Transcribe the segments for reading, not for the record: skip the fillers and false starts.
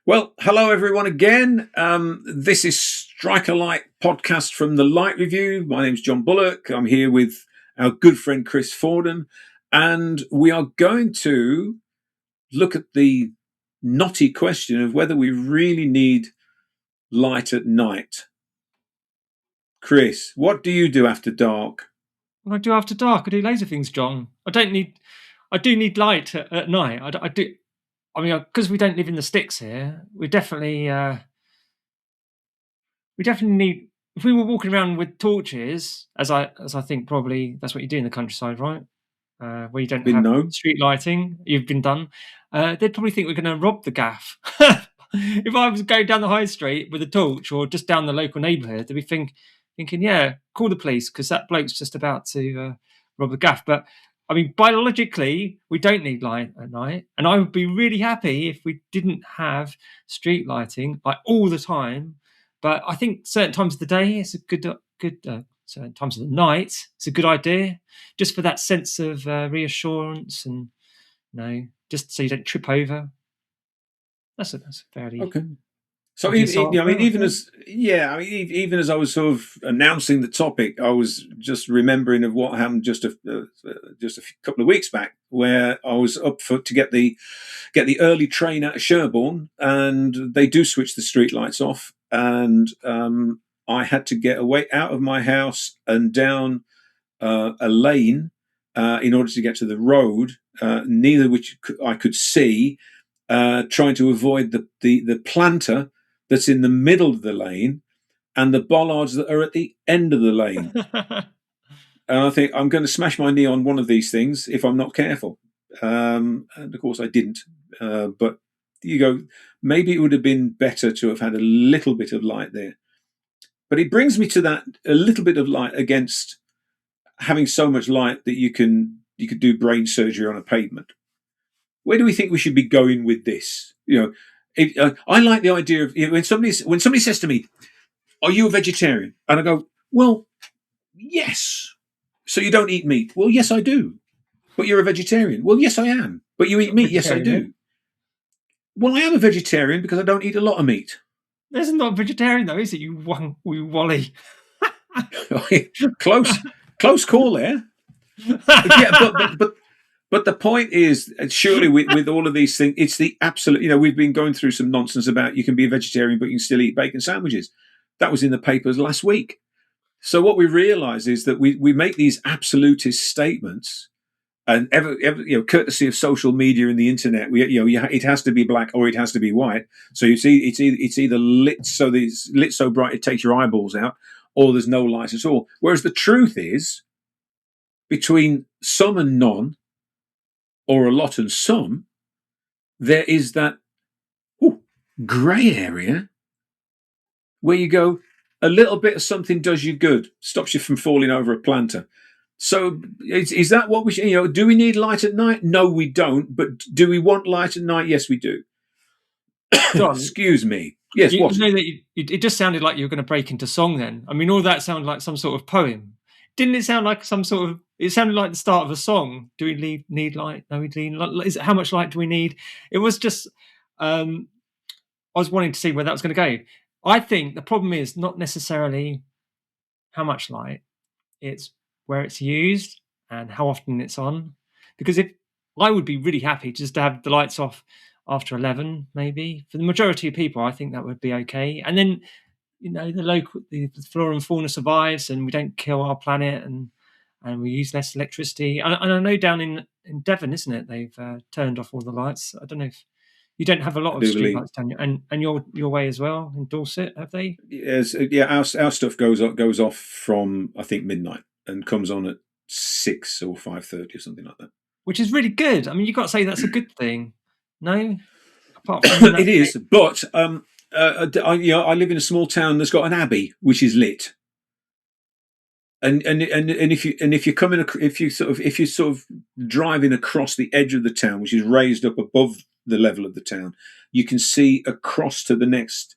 Well, hello everyone again. This is Strike a Light podcast from the Light Review. My name's John Bullock. I'm here with our good friend Chris Forden, and we are going to look at the knotty question of whether we really need light at night. Chris, what do you do after dark? What I do after dark? I do loads of things, John. I do need light at night. I do. I mean, because we don't live in the sticks here, we definitely need. If we were walking around with torches, as I think probably that's what you do in the countryside, right? Where you don't Been have known. street lighting, you've been done. They'd probably think we're going to rob the gaff. If I was going down the high street with a torch, or just down the local neighbourhood, they'd be thinking, yeah, call the police because that bloke's just about to rob the gaff. But I mean, biologically, we don't need light at night, and I would be really happy if we didn't have street lighting like all the time. But I think certain times of the day it's a good certain times of the night it's a good idea, just for that sense of reassurance, and just so you don't trip over. That's a fairly Okay. So, obvious answer, I even think. even as I was sort of announcing the topic, I was just remembering of what happened just a couple of weeks back, where I was up to get the early train out of Sherborne, and they do switch the street lights off, and I had to get away out of my house and down a lane in order to get to the road, neither which I could see. Trying to avoid the planter that's in the middle of the lane and the bollards that are at the end of the lane. And I think I'm going to smash my knee on one of these things if I'm not careful. And of course I didn't. But you go, maybe it would have been better to have had a little bit of light there. But it brings me to that, a little bit of light against having so much light that you could do brain surgery on a pavement. Where do we think we should be going with this? I like the idea of, when somebody says to me, "Are you a vegetarian?" and I go, "Well, yes." "So you don't eat meat?" "Well, yes, I do." "But you're a vegetarian?" "Well, yes, I am." "But you eat meat?" "Yes, I Vegetarian, do." "Well, I am a vegetarian because I don't eat a lot of meat." There's not vegetarian though, is it? You wally. Close call there. Yeah, but the point is, surely with all of these things, it's the absolute. We've been going through some nonsense about you can be a vegetarian, but you can still eat bacon sandwiches. That was in the papers last week. So what we realise is that we make these absolutist statements, and courtesy of social media and the internet, it has to be black or it has to be white. So you see, it's either lit so bright it takes your eyeballs out, or there's no light at all. Whereas the truth is, between some and none, or a lot and some, there is that grey area where you go, a little bit of something does you good, stops you from falling over a planter. So is that what we should, do we need light at night? No, we don't. But do we want light at night? Yes, we do. John, Excuse me. Yes, you what? know that it just sounded like you were going to break into song then. I mean, all that sounded like some sort of poem. Didn't it sound like some sort of, it sounded like the start of a song. Do we need light? No, we need light. How much light do we need? It was just, I was wanting to see where that was going to go. I think the problem is not necessarily how much light, it's where it's used and how often it's on. Because if I would be really happy just to have the lights off after 11, maybe for the majority of people, I think that would be okay. And then the flora and fauna survives, and we don't kill our planet, and we use less electricity. And I know down in Devon, isn't it? They've turned off all the lights. I don't know if you don't have a lot I of do street believe. lights down and your way as well in Dorset, have they? Yes, yeah. Our stuff goes off from, I think, midnight and comes on at 6 or 5:30 or something like that. Which is really good. I mean, you've got to say that's a good thing. No, apart from in that It is, but I live in a small town that's got an abbey which is lit, and if you're coming, if you sort of driving across the edge of the town, which is raised up above the level of the town, you can see across to the next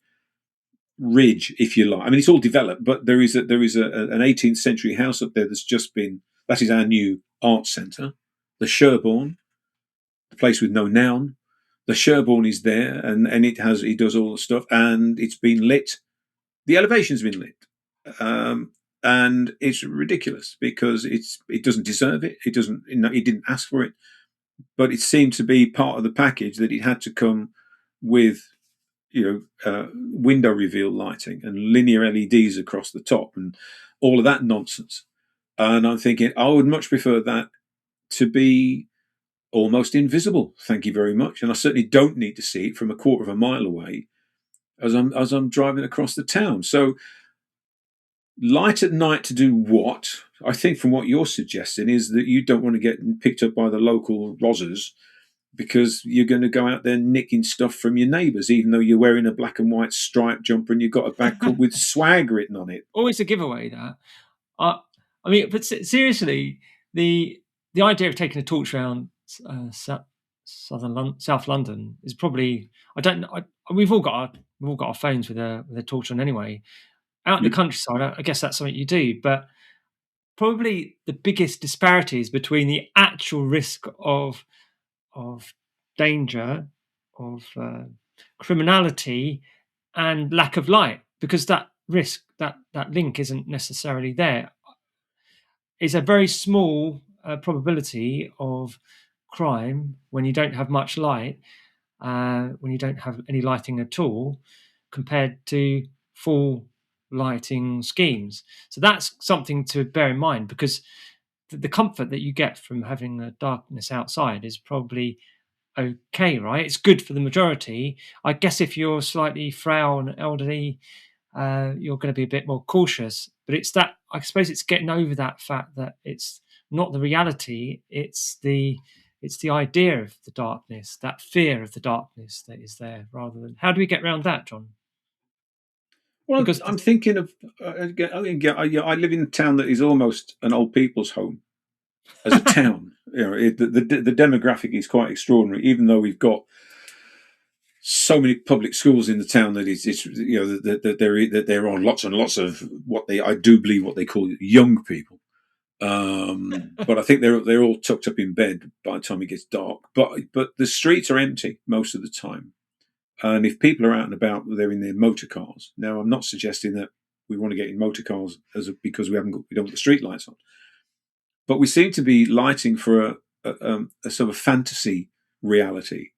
ridge, if you like. I mean, it's all developed, but there is an 18th century house up there that's just been. That is our new art centre, the Sherborne, the place with no noun. The Sherborne is there, and it does all the stuff, and it's been lit. The elevation's been lit, and it's ridiculous because it doesn't deserve it. It doesn't. It didn't ask for it, but it seemed to be part of the package that it had to come with. Window reveal lighting and linear LEDs across the top and all of that nonsense. And I'm thinking, I would much prefer that to be almost invisible. Thank you very much. And I certainly don't need to see it from a quarter of a mile away as I'm driving across the town. So light at night to do what? I think from what you're suggesting is that you don't want to get picked up by the local rozzers because you're going to go out there nicking stuff from your neighbours, even though you're wearing a black and white striped jumper and you've got a bag with swag written on it. Always a giveaway, that. I mean, but seriously, the idea of taking a torch around South London is probably. We've all got our phones with a torch on anyway. Out in the countryside, I guess that's something you do, but probably the biggest disparities between the actual risk of danger, of criminality, and lack of light, because that risk, that link isn't necessarily there. It's a very small probability of crime when you don't have much light, when you don't have any lighting at all, compared to full lighting schemes. So that's something to bear in mind, because the comfort that you get from having a darkness outside is probably okay, right? It's good for the majority. I guess if you're slightly frail and elderly, you're going to be a bit more cautious. But it's that, I suppose, it's getting over that fact that it's not the reality. It's the idea of the darkness, that fear of the darkness that is there, rather than. How do we get around that, John? Well, because I'm thinking of. I live in a town that is almost an old people's home. As a town, the demographic is quite extraordinary. Even though we've got so many public schools in the town that that there are lots and lots of what they call young people. But I think they're all tucked up in bed by the time it gets dark. But the streets are empty most of the time. And if people are out and about, they're in their motor cars. Now, I'm not suggesting that we want to get in motor cars because we don't want the street lights on. But we seem to be lighting for a sort of fantasy reality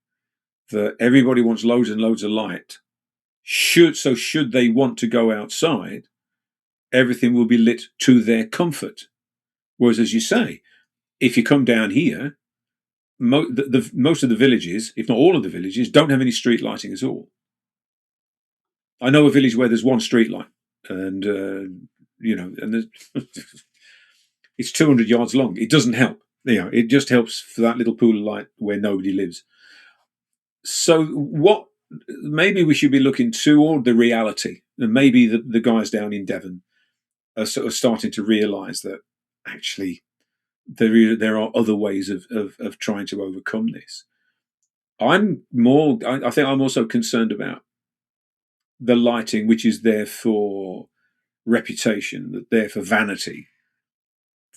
that everybody wants loads and loads of light. Should they want to go outside, everything will be lit to their comfort. Whereas, as you say, if you come down here, most of the villages, if not all of the villages, don't have any street lighting at all. I know a village where there's one street light, and and there's it's 200 yards long. It doesn't help. It just helps for that little pool of light where nobody lives. So what maybe we should be looking toward the reality, and maybe the guys down in Devon are sort of starting to realise that actually there are other ways of trying to overcome this. I think I'm also concerned about the lighting, which is there for reputation, there for vanity,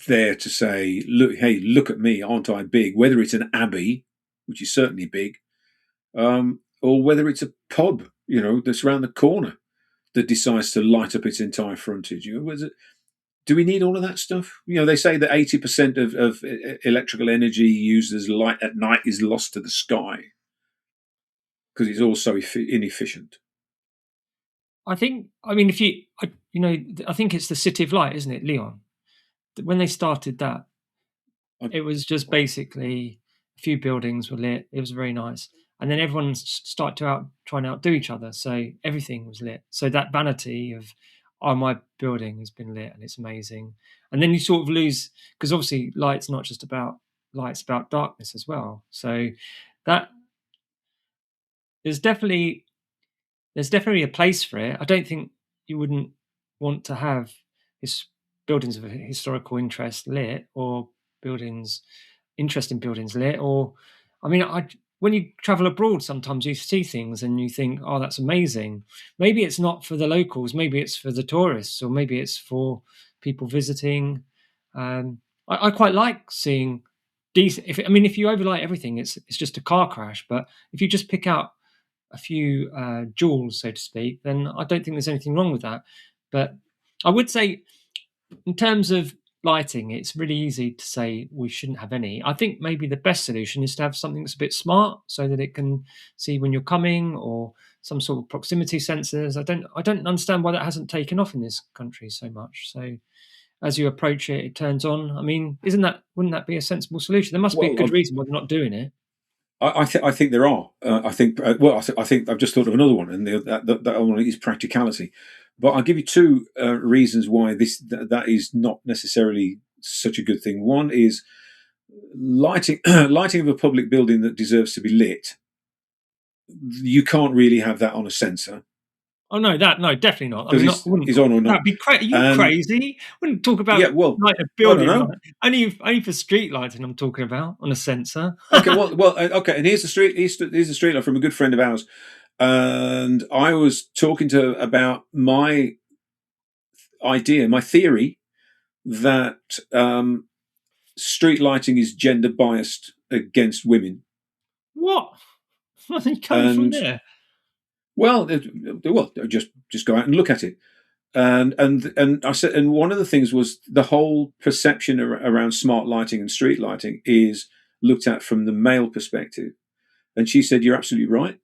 there to say, look at me, aren't I big? Whether it's an abbey, which is certainly big, or whether it's a pub, that's around the corner that decides to light up its entire frontage. Do we need all of that stuff? They say that 80% of electrical energy used as light at night is lost to the sky because it's all so inefficient. I think it's the City of Light, isn't it, Leon? When they started that, it was just basically a few buildings were lit. It was very nice. And then everyone started to try and outdo each other. So everything was lit. So that vanity of, my building has been lit and it's amazing. And then you sort of lose, because obviously light's not just about light, it's about darkness as well. So that there's definitely a place for it. I don't think you wouldn't want to have buildings of historical interest lit, or interesting buildings lit, or when you travel abroad, sometimes you see things and you think, oh, that's amazing. Maybe it's not for the locals, maybe it's for the tourists, or maybe it's for people visiting. I quite like seeing decent. If you overlight everything, it's just a car crash. But if you just pick out a few jewels, so to speak, then I don't think there's anything wrong with that. But I would say, in terms of lighting, it's really easy to say we shouldn't have any. I think maybe the best solution is to have something that's a bit smart, so that it can see when you're coming, or some sort of proximity sensors. I don't understand why that hasn't taken off in this country so much. So as you approach it, it turns on. Wouldn't that be a sensible solution? There must be a Well, good reason why they're not doing it. I think there are. I think I think I've just thought of another one, and that one is practicality. But I'll give you two reasons why that is not necessarily such a good thing. One is lighting lighting of a public building that deserves to be lit. You can't really have that on a sensor. Oh no, definitely not. Because it's on or not. That'd be crazy. Are you crazy? Wouldn't talk about light a building. I don't know. Only for street lighting. I'm talking about on a sensor. Okay, okay. And here's the street light from a good friend of ours, and I was talking to her about my theory that street lighting is gender biased against women. What? What are you coming from there? Well, just go out and look at it. And I said, and one of the things was the whole perception around smart lighting and street lighting is looked at from the male perspective. And she said, you're absolutely right,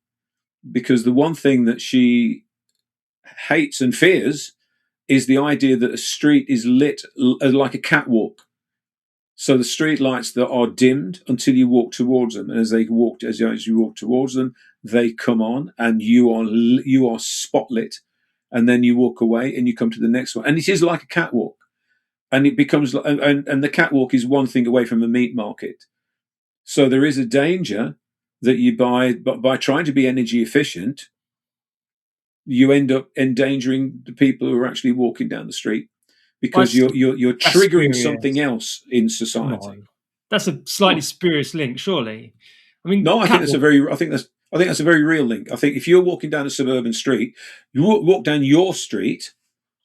because the one thing that she hates and fears is the idea that a street is lit like a catwalk. So the street lights that are dimmed until you walk towards them, and as you walk towards them, they come on, and you are spotlit, and then you walk away, and you come to the next one, and it is like a catwalk, and it becomes and the catwalk is one thing away from a meat market. So there is a danger that you by trying to be energy efficient, you end up endangering the people who are actually walking down the street. Because you're triggering something else in society. That's a slightly spurious link, surely. No, I think that's a very real link. I think if you're walking down a suburban street, you walk down your street,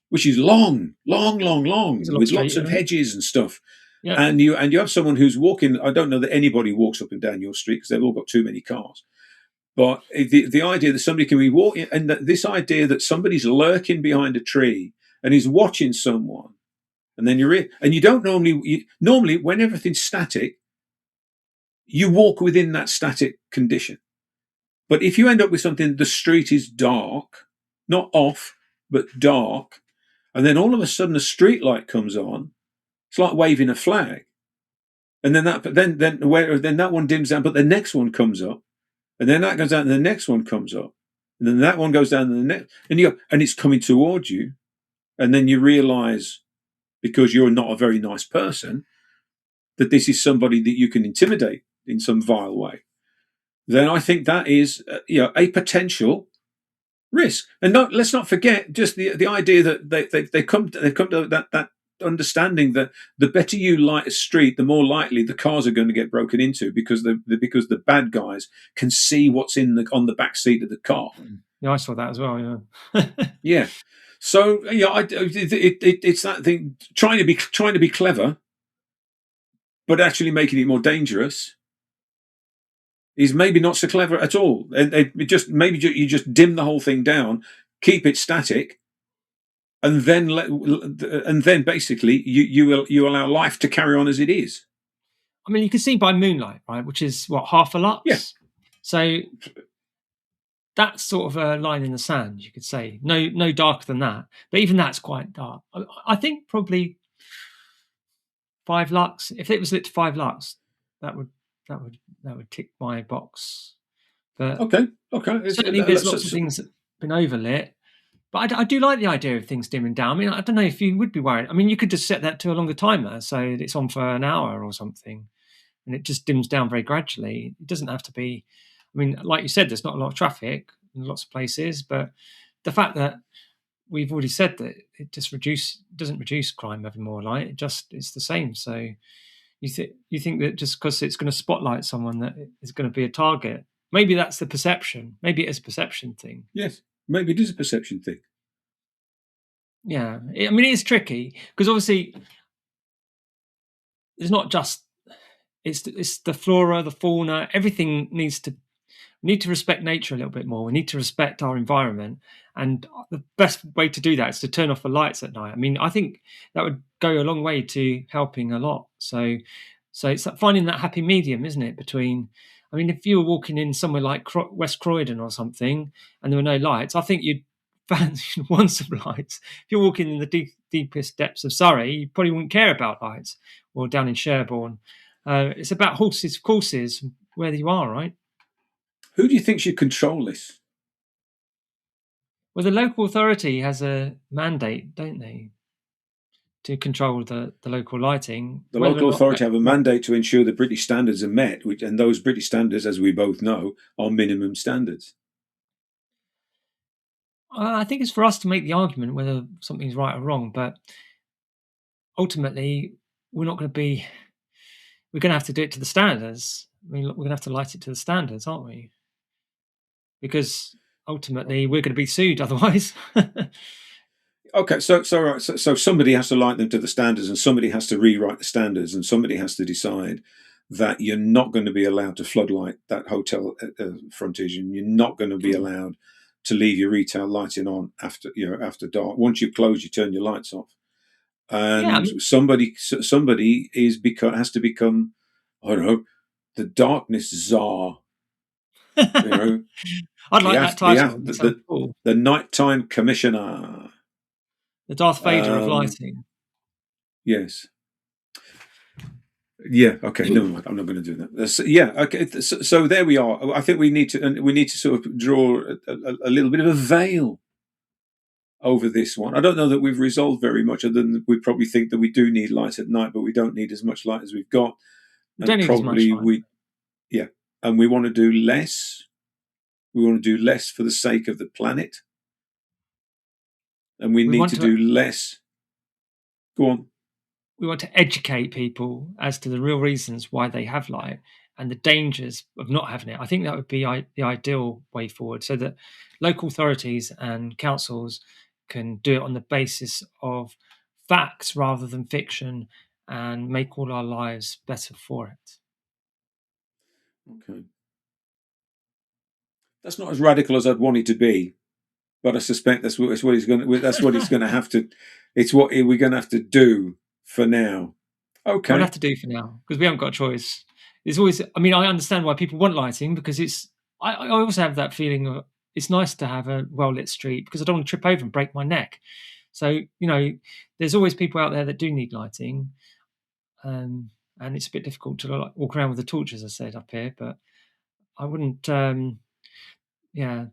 which is long, with lots of hedges and stuff. Yeah. And you have someone who's walking. I don't know that anybody walks up and down your street because they've all got too many cars. But the idea that somebody can be walking, and this idea that somebody's lurking behind a tree and he's watching someone, and then you don't normally when everything's static, you walk within that static condition. But if you end up with something, the street is dark, not off, but dark, and then all of a sudden a street light comes on, it's like waving a flag, and then that one dims down, but the next one comes up, and then that goes down, and the next one comes up, and then that one goes down, and the next, and it's coming towards you. And then you realise, because you're not a very nice person, that this is somebody that you can intimidate in some vile way. Then I think that is a potential risk. And let's not forget just the idea that they've come to that understanding that the better you light a street, the more likely the cars are going to get broken into, because the bad guys can see what's on the back seat of the car. Yeah, I saw that as well. Yeah. Yeah. So it's that thing, trying to be clever, but actually making it more dangerous is maybe not so clever at all. And you just dim the whole thing down, keep it static, and then basically you allow life to carry on as it is. I mean, you can see by moonlight, right, which is what, half a lux. Yeah. So that's sort of a line in the sand, you could say. No darker than that, but even that's quite dark. I think probably 5 lux. If it was lit to 5 lux, that would tick my box. But okay. Certainly, there's lots of things that have been overlit. But I do like the idea of things dimming down. I mean, I don't know if you would be worried. I mean, you could just set that to a longer timer, so it's on for an hour or something, and it just dims down very gradually. It doesn't have to be. I mean, like you said, there's not a lot of traffic in lots of places, but the fact that we've already said that it just doesn't reduce crime having more light. It's the same. So you think that just because it's going to spotlight someone that is going to be a target, maybe that's the perception. Maybe it is a perception thing. Yes, maybe it is a perception thing. Yeah, I mean, it is tricky because obviously there's not just it's the flora, the fauna, everything needs to. We need to respect nature a little bit more. We need to respect our environment, and the best way to do that is to turn off the lights at night. I mean, I think that would go a long way to helping a lot. So it's like finding that happy medium, isn't it? Between, I mean, if you were walking in somewhere like West Croydon or something, and there were no lights, I think you'd want some lights. If you're walking in the deepest depths of Surrey, you probably wouldn't care about lights. Or down in Sherborne, it's about horses, courses, where you are, right? Who do you think should control this? Well, the local authority has a mandate, don't they, to control the local lighting. The Whether or local not authority that, have a mandate to ensure that British standards are met, and those British standards, as we both know, are minimum standards. I think it's for us to make the argument whether something's right or wrong, but ultimately, we're not going to be. We're going to have to do it to the standards. I mean, we're going to have to light it to the standards, aren't we? Because ultimately, we're going to be sued otherwise. Okay, so somebody has to light them to the standards, and somebody has to rewrite the standards, and somebody has to decide that you're not going to be allowed to floodlight that hotel frontage, and you're not going to be allowed to leave your retail lighting on after dark. Once you close, you turn your lights off, Yeah, I and mean, somebody has to become, I don't know, the darkness czar. You know, I'd like that title. That sounds cool. the nighttime commissioner. The Darth Vader of Um, lighting. yes. Yeah. Okay. Never mind. I'm not going to do that. Yeah. Okay. So there we are. I think we need to sort of draw a little bit of a veil over this one. I don't know that we've resolved very much, other than we probably think that we do need light at night, but we don't need as much light as we've got, We don't and need as much probably light. and we want to do less. We want to do less for the sake of the planet, and we need to do less. Go on. We want to educate people as to the real reasons why they have light and the dangers of not having it. I think that would be the ideal way forward, so that local authorities and councils can do it on the basis of facts rather than fiction, and make all our lives better for it. Okay. That's not as radical as I'd want it to be, but I suspect that's what he's going to. That's what he's going to have to. It's what we're going to have to do for now. Okay. We'll have to do for now because we haven't got a choice. There's always. I mean, I understand why people want lighting, because it's. I also have that feeling of it's nice to have a well lit street because I don't want to trip over and break my neck. So there's always people out there that do need lighting, and it's a bit difficult to like walk around with a torch, as I said up here. But I wouldn't. Yeah,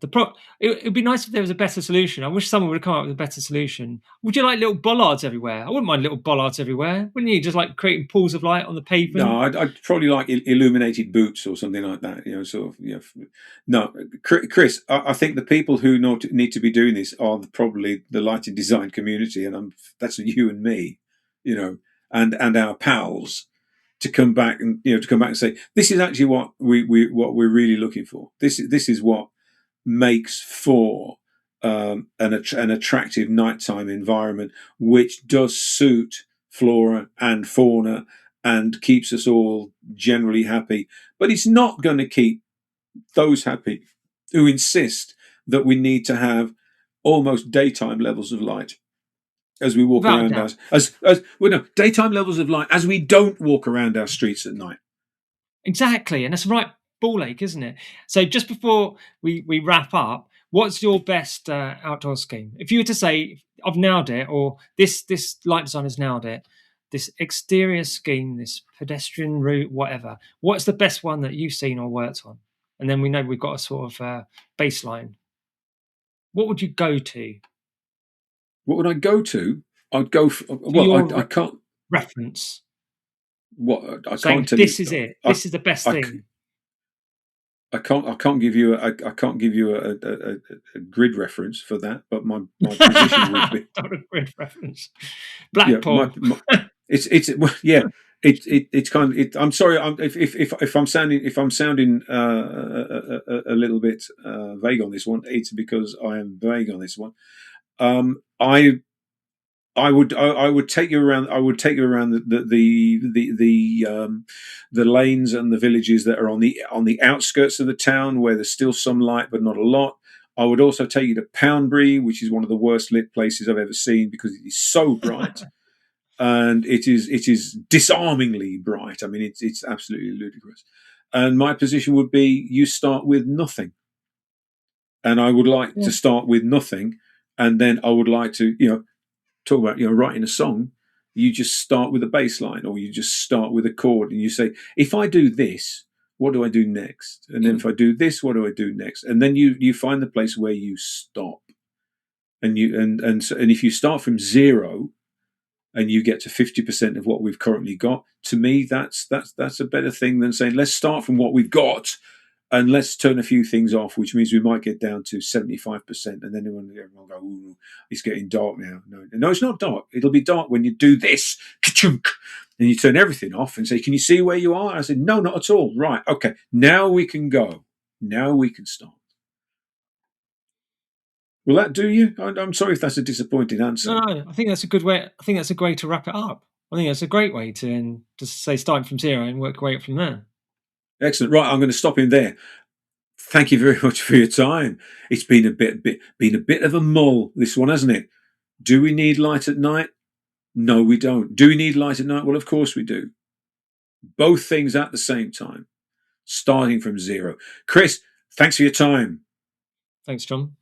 it would be nice if there was a better solution. I wish someone would come up with a better solution. Would you like little bollards everywhere? I wouldn't mind little bollards everywhere, wouldn't you? Just like creating pools of light on the pavement. No, I'd probably like illuminated boots or something like that. Sort of. No, Chris, I think the people who need to be doing this are probably the lighting design community, and that's you and me, and our pals, to come back and say this is actually what we're really looking for. This is what makes for an attractive nighttime environment, which does suit flora and fauna and keeps us all generally happy. But it's not going to keep those happy who insist that we need to have almost daytime levels of light as we walk Without a around doubt. daytime levels of light as we don't walk around our streets at night. Exactly, and that's right ball ache, isn't it? So just before we wrap up, what's your best outdoor scheme? If you were to say, I've nailed it, or this light design has nailed it, this exterior scheme, this pedestrian route, whatever, what's the best one that you've seen or worked on? And then we know we've got a sort of baseline. What would you go to? What would I go to? I'd go for, well, I can't reference. What I saying can't tell this you, is it. This is the best thing. I can't give you a grid reference for that, but my position would be not a grid reference. Blackpool. It's yeah. It's kind of. I'm sorry. If I'm sounding a little bit vague on this one, it's because I am vague on this one. I I would take you around. I would take you around the lanes and the villages that are on the outskirts of the town, where there's still some light but not a lot. I would also take you to Poundbury, which is one of the worst lit places I've ever seen because it is so bright, and it is disarmingly bright. I mean, it's absolutely ludicrous. And my position would be: you start with nothing, and I would like Yeah. to start with nothing, and then I would like to, talk about writing a song. You just start with a bass line, or you just start with a chord, and you say, if I do this, what do I do next? And then if I do this, what do I do next? And then you find the place where you stop, and if you start from zero and you get to 50% of what we've currently got, to me that's a better thing than saying let's start from what we've got and let's turn a few things off, which means we might get down to 75%, and then everyone will go, "Ooh, it's getting dark now." No, it's not dark. It'll be dark when you do this, ka-chunk, and you turn everything off and say, "Can you see where you are?" I said, "No, not at all." Right, okay, now we can go. Now we can start. Will that do you? I'm sorry if that's a disappointing answer. No, I think that's a good way. I think that's a way to wrap it up. I think that's a great way to just say starting from zero and work your way up from there. Excellent. Right, I'm going to stop in there. Thank you very much for your time. It's been a bit of a mull, this one, hasn't it? Do we need light at night? No, we don't. Do we need light at night? Well, of course we do. Both things at the same time, starting from zero. Chris, thanks for your time. Thanks, John.